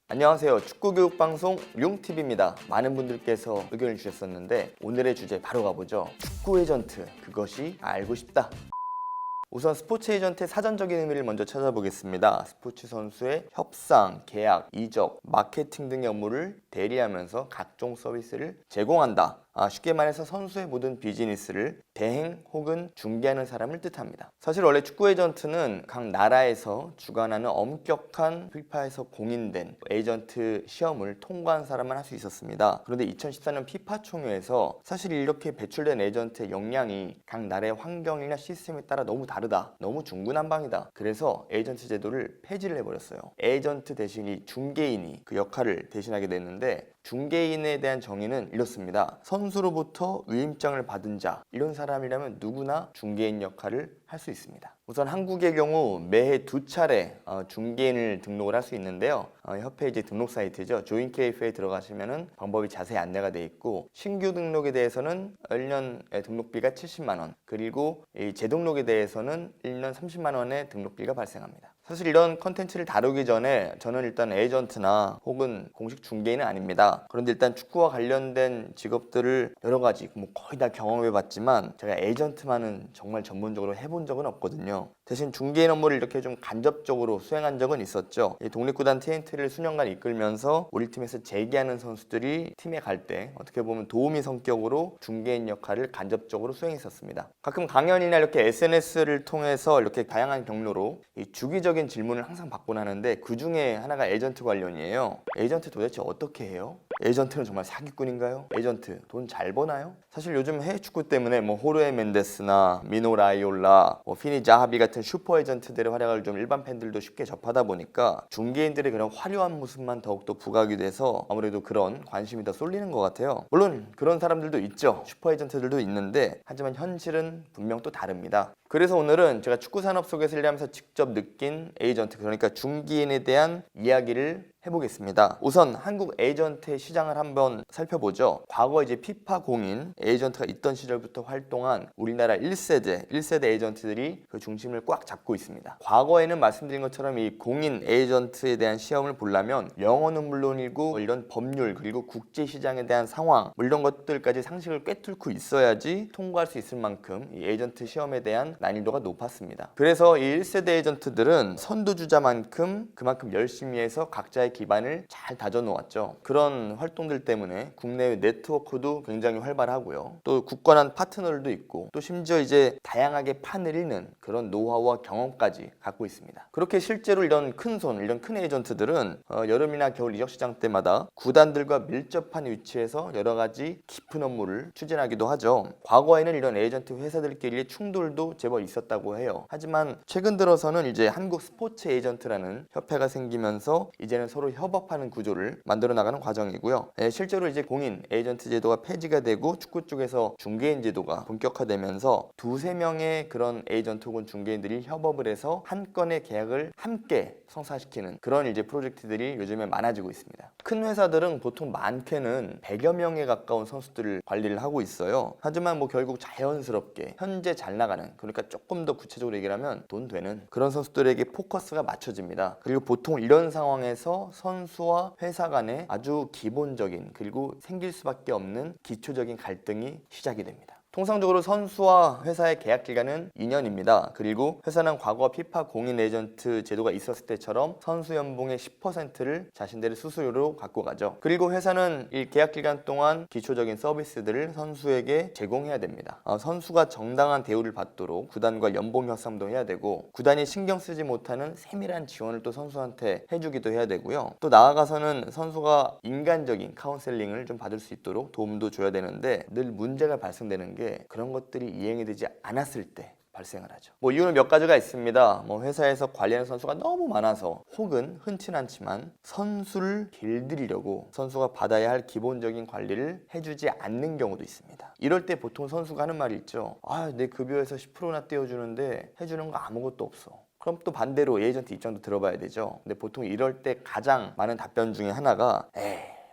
안녕하세요. 축구교육방송 융TV입니다. 많은 분들께서 의견을 주셨었는데 오늘의 주제 바로 가보죠. 축구 에이전트, 그것이 알고 싶다. 우선 스포츠 에이전트의 사전적인 의미를 먼저 찾아보겠습니다. 스포츠 선수의 협상, 계약, 이적, 마케팅 등의 업무를 대리하면서 각종 서비스를 제공한다. 쉽게 말해서 선수의 모든 비즈니스를 대행 혹은 중개하는 사람을 뜻합니다. 사실 원래 축구 에이전트는 각 나라에서 주관하는 엄격한 피파에서 공인된 에이전트 시험을 통과한 사람만 할 수 있었습니다. 그런데 2014년 피파 총회에서 사실 이렇게 배출된 에이전트의 역량이 각 나라의 환경이나 시스템에 따라 너무 다르다, 너무 중구난방이다. 그래서 에이전트 제도를 폐지를 해버렸어요. 에이전트 대신 이 중개인이 그 역할을 대신하게 됐는데, 중개인에 대한 정의는 이렇습니다. 선수로부터 위임장을 받은 자, 이런 사람이라면 누구나 중개인 역할을 할 수 있습니다. 우선 한국의 경우 매해 2차례 중개인을 등록을 할 수 있는데요. 협회 이제 등록 사이트죠. 조인KF에 들어가시면은 방법이 자세히 안내가 되어 있고, 신규 등록에 대해서는 1년 등록비가 70만 원, 그리고 이 재등록에 대해서는 1년 30만 원의 등록비가 발생합니다. 사실 이런 컨텐츠를 다루기 전에 저는 일단 에이전트나 혹은 공식 중개인은 아닙니다. 그런데 일단 축구와 관련된 직업들을 여러 가지 거의 다 경험해 봤지만 제가 에이전트만은 정말 전문적으로 해본 적은 없거든요. 대신 중개인 업무를 이렇게 좀 간접적으로 수행한 적은 있었죠. 이 독립구단 TNT를 수년간 이끌면서 우리 팀에서 재기하는 선수들이 팀에 갈 때 어떻게 보면 도우미 성격으로 중개인 역할을 간접적으로 수행했었습니다. 가끔 강연이나 이렇게 SNS를 통해서 이렇게 다양한 경로로 이 주기적인 질문을 항상 받곤 하는데, 그 중에 하나가 에이전트 관련이에요. 에이전트 도대체 어떻게 해요? 에이전트는 정말 사기꾼인가요? 에이전트 돈 잘 버나요? 사실 요즘 해외 축구 때문에 호르헤 멘데스나 미노 라이올라, 피니 자하비 같은 슈퍼 에이전트들의 활약을 좀 일반 팬들도 쉽게 접하다 보니까 중개인들의 그런 화려한 모습만 더욱더 부각이 돼서 아무래도 그런 관심이 더 쏠리는 것 같아요. 물론 그런 사람들도 있죠. 슈퍼 에이전트들도 있는데, 하지만 현실은 분명 또 다릅니다. 그래서 오늘은 제가 축구 산업 속에서 일하면서 직접 느낀 에이전트, 그러니까 중개인에 대한 이야기를 해보겠습니다. 우선 한국 에이전트의 시장을 한번 살펴보죠. 과거 이제 피파 공인 에이전트가 있던 시절부터 활동한 우리나라 1세대 에이전트들이 그 중심을 꽉 잡고 있습니다. 과거에는 말씀드린 것처럼 이 공인 에이전트에 대한 시험을 보려면 영어는 물론이고 이런 법률, 그리고 국제시장에 대한 상황, 이런 것들까지 상식을 꿰뚫고 있어야지 통과할 수 있을 만큼 이 에이전트 시험에 대한 난이도가 높았습니다. 그래서 이 1세대 에이전트들은 선두주자만큼 그만큼 열심히 해서 각자의 기반을 잘 다져놓았죠. 그런 활동들 때문에 국내외 네트워크도 굉장히 활발하고요. 또 굳건한 파트너들도 있고, 또 심지어 이제 다양하게 판을 읽는 그런 노하우와 경험까지 갖고 있습니다. 그렇게 실제로 이런 큰 에이전트들은 여름이나 겨울 이적 시장 때마다 구단들과 밀접한 위치에서 여러 가지 깊은 업무를 추진하기도 하죠. 과거에는 이런 에이전트 회사들끼리의 충돌도 제법 있었다고 해요. 하지만 최근 들어서는 이제 한국 스포츠 에이전트라는 협회가 생기면서 이제는 서로 협업하는 구조를 만들어 나가는 과정이고요. 실제로 이제 공인 에이전트 제도가 폐지가 되고 축구 쪽에서 중개인 제도가 본격화되면서 두세 명의 그런 에이전트 혹은 중개인들이 협업을 해서 한 건의 계약을 함께 성사시키는 그런 이제 프로젝트들이 요즘에 많아지고 있습니다. 큰 회사들은 보통 많게는 100여 명에 가까운 선수들을 관리를 하고 있어요. 하지만 결국 자연스럽게 현재 잘 나가는, 그러니까 조금 더 구체적으로 얘기를 하면 돈 되는 그런 선수들에게 포커스가 맞춰집니다. 그리고 보통 이런 상황에서 선수와 회사 간에 아주 기본적인, 그리고 생길 수밖에 없는 기초적인 갈등이 시작이 됩니다. 통상적으로 선수와 회사의 계약 기간은 2년입니다. 그리고 회사는 과거 피파 공인 에이전트 제도가 있었을 때처럼 선수 연봉의 10%를 자신들의 수수료로 갖고 가죠. 그리고 회사는 이 계약 기간 동안 기초적인 서비스들을 선수에게 제공해야 됩니다. 선수가 정당한 대우를 받도록 구단과 연봉 협상도 해야 되고, 구단이 신경 쓰지 못하는 세밀한 지원을 또 선수한테 해주기도 해야 되고요. 또 나아가서는 선수가 인간적인 카운셀링을 좀 받을 수 있도록 도움도 줘야 되는데, 늘 문제가 발생되는 게 그런 것들이 이행이 되지 않았을 때 발생을 하죠. 이유는 몇 가지가 있습니다. 회사에서 관리하는 선수가 너무 많아서, 혹은 흔치는 않지만 선수를 길들이려고 선수가 받아야 할 기본적인 관리를 해주지 않는 경우도 있습니다. 이럴 때 보통 선수가 하는 말이 있죠. 내 급여에서 10%나 떼어주는데 해주는 거 아무것도 없어. 그럼 또 반대로 에이전트 입장도 들어봐야 되죠. 근데 보통 이럴 때 가장 많은 답변 중에 하나가,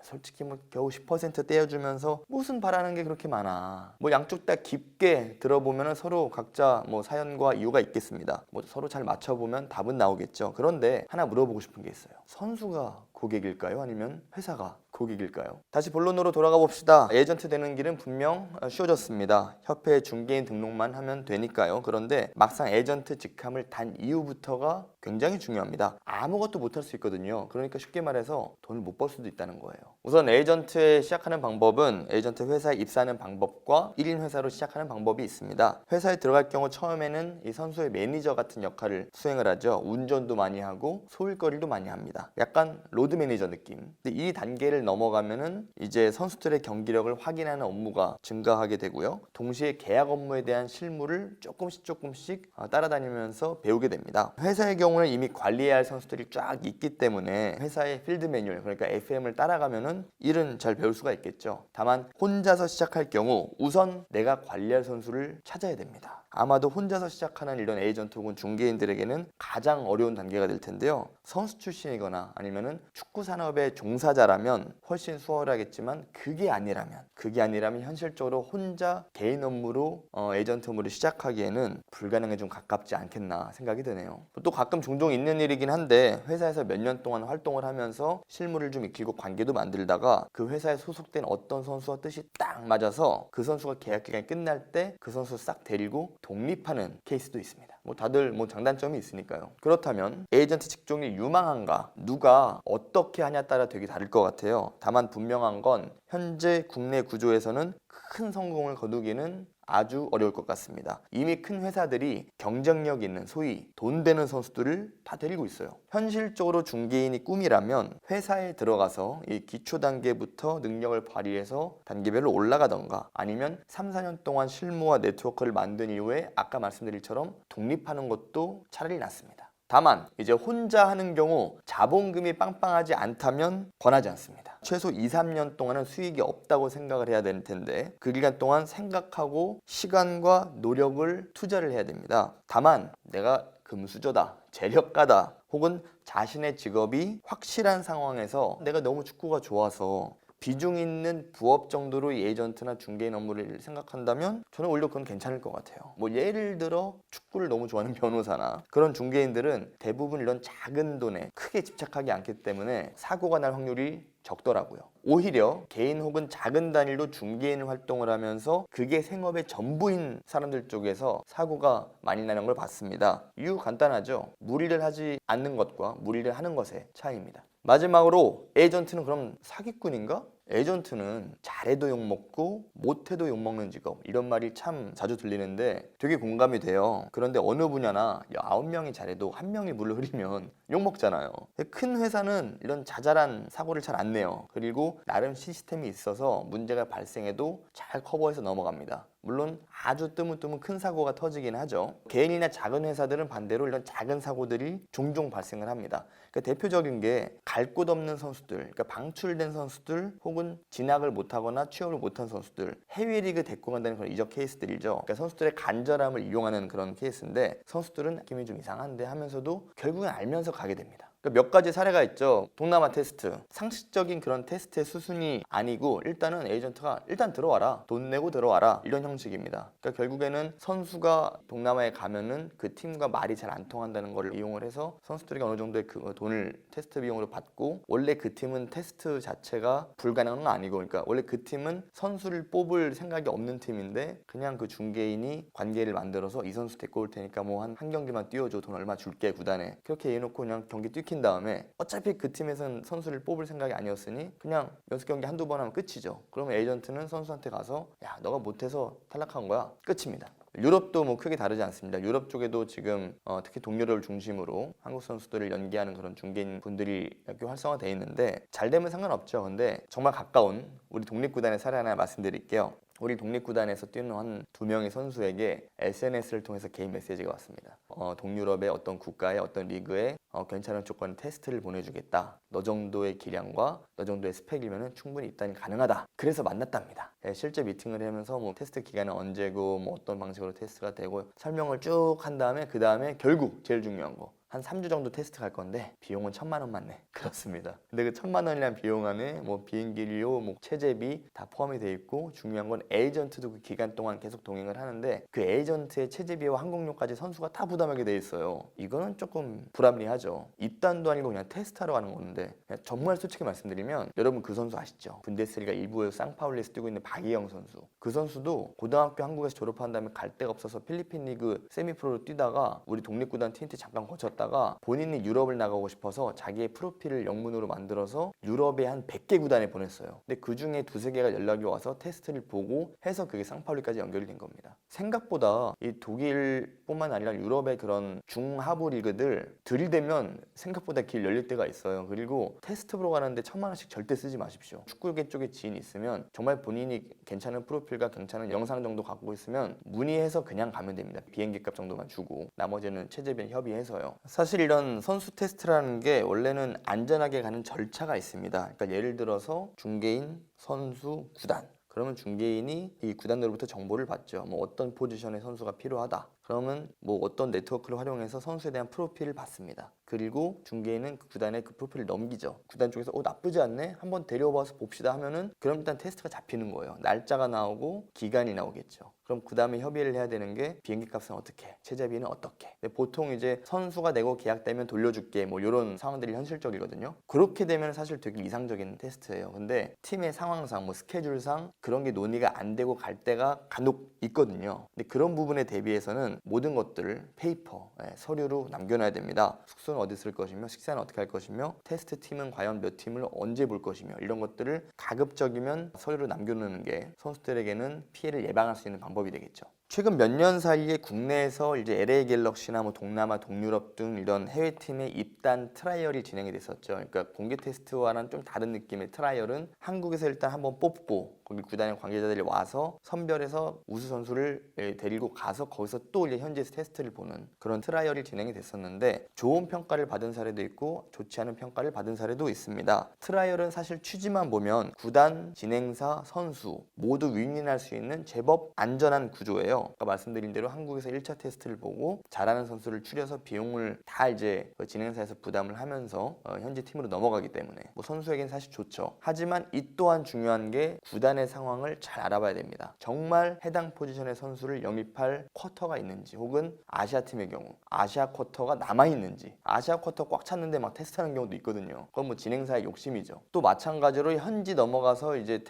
솔직히 겨우 10% 떼어주면서 무슨 바라는 게 그렇게 많아. 양쪽 다 깊게 들어보면 서로 각자 사연과 이유가 있겠습니다. 서로 잘 맞춰보면 답은 나오겠죠. 그런데 하나 물어보고 싶은 게 있어요. 선수가 고객일까요? 아니면 회사가 고객일까요? 다시 본론으로 돌아가 봅시다. 에이전트 되는 길은 분명 쉬워졌습니다. 협회 중개인 등록만 하면 되니까요. 그런데 막상 에이전트 직함을 단 이후부터가 굉장히 중요합니다. 아무것도 못할 수 있거든요. 그러니까 쉽게 말해서 돈을 못 벌 수도 있다는 거예요. 우선 에이전트에 시작하는 방법은 에이전트 회사에 입사하는 방법과 1인 회사로 시작하는 방법이 있습니다. 회사에 들어갈 경우 처음에는 이 선수의 매니저 같은 역할을 수행을 하죠. 운전도 많이 하고 소일거리도 많이 합니다. 약간 로드 매니저 느낌. 근데 이 단계를 넘어가면은 이제 선수들의 경기력을 확인하는 업무가 증가하게 되고요. 동시에 계약 업무에 대한 실무를 조금씩 따라다니면서 배우게 됩니다. 회사의 경우는 이미 관리해야 할 선수들이 쫙 있기 때문에 회사의 필드 매뉴얼, 그러니까 FM을 따라가면은 일은 잘 배울 수가 있겠죠. 다만 혼자서 시작할 경우 우선 내가 관리할 선수를 찾아야 됩니다. 아마도 혼자서 시작하는 이런 에이전트 혹은 중개인들에게는 가장 어려운 단계가 될 텐데요. 선수 출신이거나 아니면은 축구 산업의 종사자라면 훨씬 수월하겠지만 그게 아니라면 현실적으로 혼자 개인 업무로 에이전트 업무를 시작하기에는 불가능에 좀 가깝지 않겠나 생각이 드네요. 또 가끔 종종 있는 일이긴 한데 회사에서 몇 년 동안 활동을 하면서 실무를 좀 익히고 관계도 만들다가 그 회사에 소속된 어떤 선수와 뜻이 딱 맞아서 그 선수가 계약 기간이 끝날 때 그 선수 싹 데리고 독립하는 케이스도 있습니다. 다들 장단점이 있으니까요. 그렇다면 에이전트 직종이 유망한가? 누가 어떻게 하냐에 따라 되게 다를 것 같아요. 다만 분명한 건 현재 국내 구조에서는 큰 성공을 거두기는 아주 어려울 것 같습니다. 이미 큰 회사들이 경쟁력 있는 소위 돈 되는 선수들을 다 데리고 있어요. 현실적으로 중개인이 꿈이라면 회사에 들어가서 이 기초 단계부터 능력을 발휘해서 단계별로 올라가던가 아니면 3, 4년 동안 실무와 네트워크를 만든 이후에 아까 말씀드린 것처럼 독립하는 것도 차라리 낫습니다. 다만 이제 혼자 하는 경우 자본금이 빵빵하지 않다면 권하지 않습니다. 최소 2, 3년 동안은 수익이 없다고 생각을 해야 되는 텐데 그 기간 동안 생각하고 시간과 노력을 투자를 해야 됩니다. 다만 내가 금수저다, 재력가다 혹은 자신의 직업이 확실한 상황에서 내가 너무 축구가 좋아서 비중 있는 부업 정도로 이 에이전트나 중개인 업무를 생각한다면 저는 오히려 그건 괜찮을 것 같아요. 예를 들어 축구를 너무 좋아하는 변호사나 그런 중개인들은 대부분 이런 작은 돈에 크게 집착하지 않기 때문에 사고가 날 확률이 적더라고요. 오히려 개인 혹은 작은 단위로 중개인 활동을 하면서 그게 생업의 전부인 사람들 쪽에서 사고가 많이 나는 걸 봤습니다. 이유 간단하죠. 무리를 하지 않는 것과 무리를 하는 것의 차이입니다. 마지막으로 에이전트는 그럼 사기꾼인가? 에이전트는 잘해도 욕먹고 못해도 욕먹는 직업, 이런 말이 참 자주 들리는데 되게 공감이 돼요. 그런데 어느 분야나 9명이 잘해도 1명이 물을 흐리면 욕먹잖아요. 큰 회사는 이런 자잘한 사고를 잘 안 내요. 그리고 나름 시스템이 있어서 문제가 발생해도 잘 커버해서 넘어갑니다. 물론 아주 뜨문뜨문 큰 사고가 터지긴 하죠. 개인이나 작은 회사들은 반대로 이런 작은 사고들이 종종 발생을 합니다. 대표적인 게 갈 곳 없는 선수들, 그러니까 방출된 선수들 혹은 진학을 못하거나 취업을 못한 선수들, 해외 리그 데리고 간다는 그런 이적 케이스들이죠. 그러니까 선수들의 간절함을 이용하는 그런 케이스인데 선수들은 느낌이 좀 이상한데 하면서도 결국엔 알면서 가게 됩니다. 몇 가지 사례가 있죠. 동남아 테스트, 상식적인 그런 테스트의 수순이 아니고 일단은 에이전트가 일단 들어와라, 돈 내고 들어와라, 이런 형식입니다. 그러니까 결국에는 선수가 동남아에 가면은 그 팀과 말이 잘 안 통한다는 걸 이용을 해서 선수들이 어느 정도의 그 돈을 테스트 비용으로 받고, 원래 그 팀은 테스트 자체가 불가능한 건 아니고, 그러니까 원래 그 팀은 선수를 뽑을 생각이 없는 팀인데 그냥 그 중개인이 관계를 만들어서 이 선수 데리고 올 테니까 한 경기만 뛰어줘, 돈 얼마 줄게 구단에, 그렇게 해놓고 그냥 경기 뛰킨 다음에 어차피 그 팀에서는 선수를 뽑을 생각이 아니었으니 그냥 연습 경기 한두 번 하면 끝이죠. 그러면 에이전트는 선수한테 가서 야, 너가 못해서 탈락한 거야, 끝입니다. 유럽도 크게 다르지 않습니다. 유럽 쪽에도 지금 특히 동유럽을 중심으로 한국 선수들을 연계하는 그런 중개인 분들이 꽤 활성화되어 있는데 잘 되면 상관없죠. 근데 정말 가까운 우리 독립구단의 사례 하나 말씀드릴게요. 우리 독립구단에서 뛰는 한 2명의 선수에게 SNS를 통해서 개인 메시지가 왔습니다. 동유럽의 어떤 국가의 어떤 리그에 괜찮은 조건의 테스트를 보내주겠다. 너 정도의 기량과 너 정도의 스펙이면 충분히 입단이 가능하다. 그래서 만났답니다. 실제 미팅을 하면서 테스트 기간은 언제고 어떤 방식으로 테스트가 되고 설명을 쭉 한 다음에 그 다음에 결국 제일 중요한 거, 한 3주 정도 테스트 갈 건데 비용은 1,000만 원만 내. 그렇습니다. 근데 그 1,000만 원이라는 비용 안에 뭐 비행기료, 뭐 체재비 다 포함이 돼 있고, 중요한 건 에이전트도 그 기간 동안 계속 동행을 하는데 그 에이전트의 체재비와 항공료까지 선수가 다 부담하게 돼 있어요. 이거는 조금 불합리하죠. 입단도 아니고 그냥 테스트하러 가는 건데, 정말 솔직히 말씀드리면 여러분 그 선수 아시죠? 분데스리가 1부에서 쌍파울리에서 뛰고 있는 박이영 선수. 그 선수도 고등학교 한국에서 졸업한 다음에 갈 데가 없어서 필리핀 리그 세미프로로 뛰다가 우리 독립구단 TNT 잠깐 거쳤다가 본인이 유럽을 나가고 싶어서 자기의 프로필을 영문으로 만들어서 유럽의 한 100개 구단에 보냈어요. 근데 그 중에 두세 개가 연락이 와서 테스트를 보고 해서 그게 쌍파울리까지 연결이 된 겁니다. 생각보다 이 독일뿐만 아니라 유럽의 그런 중하부 리그들 들이대면 생각보다 길 열릴 때가 있어요. 그리고 테스트 보러 가는데 1,000만 원씩 절대 쓰지 마십시오. 축구계 쪽에 지인이 있으면, 정말 본인이 괜찮은 프로필과 괜찮은 영상 정도 갖고 있으면 문의해서 그냥 가면 됩니다. 비행기 값 정도만 주고 나머지는 체제비 협의해서요. 사실 이런 선수 테스트라는 게 원래는 안전하게 가는 절차가 있습니다. 그러니까 예를 들어서 중개인, 선수, 구단, 그러면 중개인이 이 구단으로부터 정보를 받죠. 뭐 어떤 포지션의 선수가 필요하다. 그러면 뭐 어떤 네트워크를 활용해서 선수에 대한 프로필을 받습니다. 그리고 중개인은 그 구단에 그 프로필을 넘기죠. 구단 쪽에서 나쁘지 않네? 한번 데려와서 봅시다 하면은 그럼 일단 테스트가 잡히는 거예요. 날짜가 나오고 기간이 나오겠죠. 그럼 그 다음에 협의를 해야 되는 게 비행기 값은 어떻게, 체재비는 어떻게. 근데 보통 이제 선수가 내고 계약되면 돌려줄게 뭐 이런 상황들이 현실적이거든요. 그렇게 되면 사실 되게 이상적인 테스트예요. 근데 팀의 상황상 뭐 스케줄상 그런 게 논의가 안 되고 갈 때가 간혹 있거든요. 근데 그런 부분에 대비해서는 모든 것들을 페이퍼, 서류로 남겨놔야 됩니다. 숙소는 어디 쓸 것이며, 식사는 어떻게 할 것이며, 테스트 팀은 과연 몇 팀을 언제 볼 것이며, 이런 것들을 가급적이면 서류로 남겨놓는 게 선수들에게는 피해를 예방할 수 있는 방법이 되겠죠. 최근 몇 년 사이에 국내에서 이제 LA 갤럭시나 뭐 동남아, 동유럽 등 이런 해외팀의 입단 트라이얼이 진행이 됐었죠. 그러니까 공개 테스트와는 좀 다른 느낌의 트라이얼은 한국에서 일단 한번 뽑고 거기 구단의 관계자들이 와서 선별해서 우수 선수를 데리고 가서 거기서 또 이제 현지에서 테스트를 보는 그런 트라이얼이 진행이 됐었는데, 좋은 평가를 받은 사례도 있고 좋지 않은 평가를 받은 사례도 있습니다. 트라이얼은 사실 취지만 보면 구단, 진행사, 선수 모두 윈윈할 수 있는 제법 안전한 구조예요. 아까 말씀드린 대로 한국에서 1차 테스트를 보고 잘하는 선수를 추려서 비용을 다 이제 진행사에서 부담을 하면서 현지 팀으로 넘어가기 때문에 뭐 선수에겐 사실 좋죠. 하지만 이 또한 중요한 게 구단의 상황을 잘 알아봐야 됩니다. 정말 해당 포지션의 선수를 영입할 쿼터가 있는지, 혹은 아시아 팀의 경우 아시아 쿼터가 남아있는지, 아시아 쿼터 꽉 찼는데 막 테스트하는 경우도 있거든요. 그건 뭐 진행사의 욕심이죠. 또 마찬가지로 현지 넘어가서 이제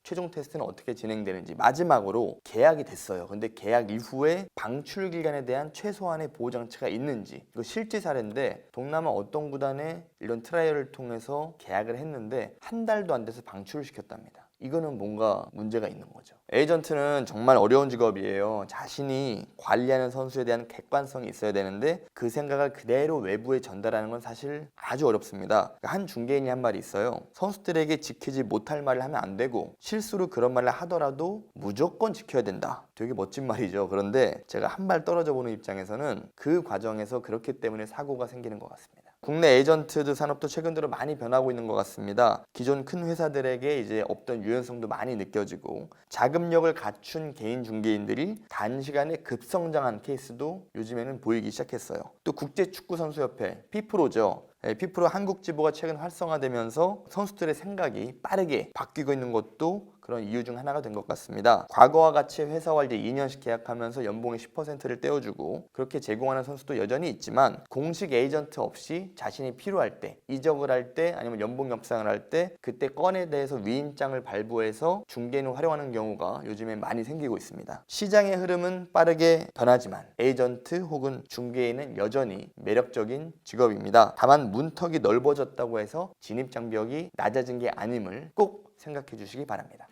최종 테스트는 어떻게 진행되는지, 마지막으로 계약이 됐어요. 근데 계약 이후에 방출 기간에 대한 최소한의 보호 장치가 있는지, 이거 실제 사례인데 동남아 어떤 구단에 이런 트라이얼을 통해서 계약을 했는데 한 달도 안 돼서 방출을 시켰답니다. 이거는 뭔가 문제가 있는 거죠. 에이전트는 정말 어려운 직업이에요. 자신이 관리하는 선수에 대한 객관성이 있어야 되는데 그 생각을 그대로 외부에 전달하는 건 사실 아주 어렵습니다. 한 중개인이 한 말이 있어요. 선수들에게 지키지 못할 말을 하면 안 되고, 실수로 그런 말을 하더라도 무조건 지켜야 된다. 되게 멋진 말이죠. 그런데 제가 한 발 떨어져 보는 입장에서는 그 과정에서 그렇기 때문에 사고가 생기는 것 같습니다. 국내 에이전트 산업도 최근 들어 많이 변하고 있는 것 같습니다. 기존 큰 회사들에게 이제 없던 유연성도 많이 느껴지고, 자금력을 갖춘 개인 중개인들이 단시간에 급성장한 케이스도 요즘에는 보이기 시작했어요. 또 국제축구선수협회, 피프로죠. 피프로 한국 지부가 최근 활성화되면서 선수들의 생각이 빠르게 바뀌고 있는 것도 그런 이유 중 하나가 된 것 같습니다. 과거와 같이 회사와 이제 2년씩 계약하면서 연봉의 10%를 떼어주고 그렇게 제공하는 선수도 여전히 있지만, 공식 에이전트 없이 자신이 필요할 때, 이적을 할 때, 아니면 연봉 협상을 할 때 그때 건에 대해서 위임장을 발부해서 중개인을 활용하는 경우가 요즘에 많이 생기고 있습니다. 시장의 흐름은 빠르게 변하지만 에이전트 혹은 중개인은 여전히 매력적인 직업입니다. 다만 문턱이 넓어졌다고 해서 진입 장벽이 낮아진 게 아님을 꼭 생각해 주시기 바랍니다.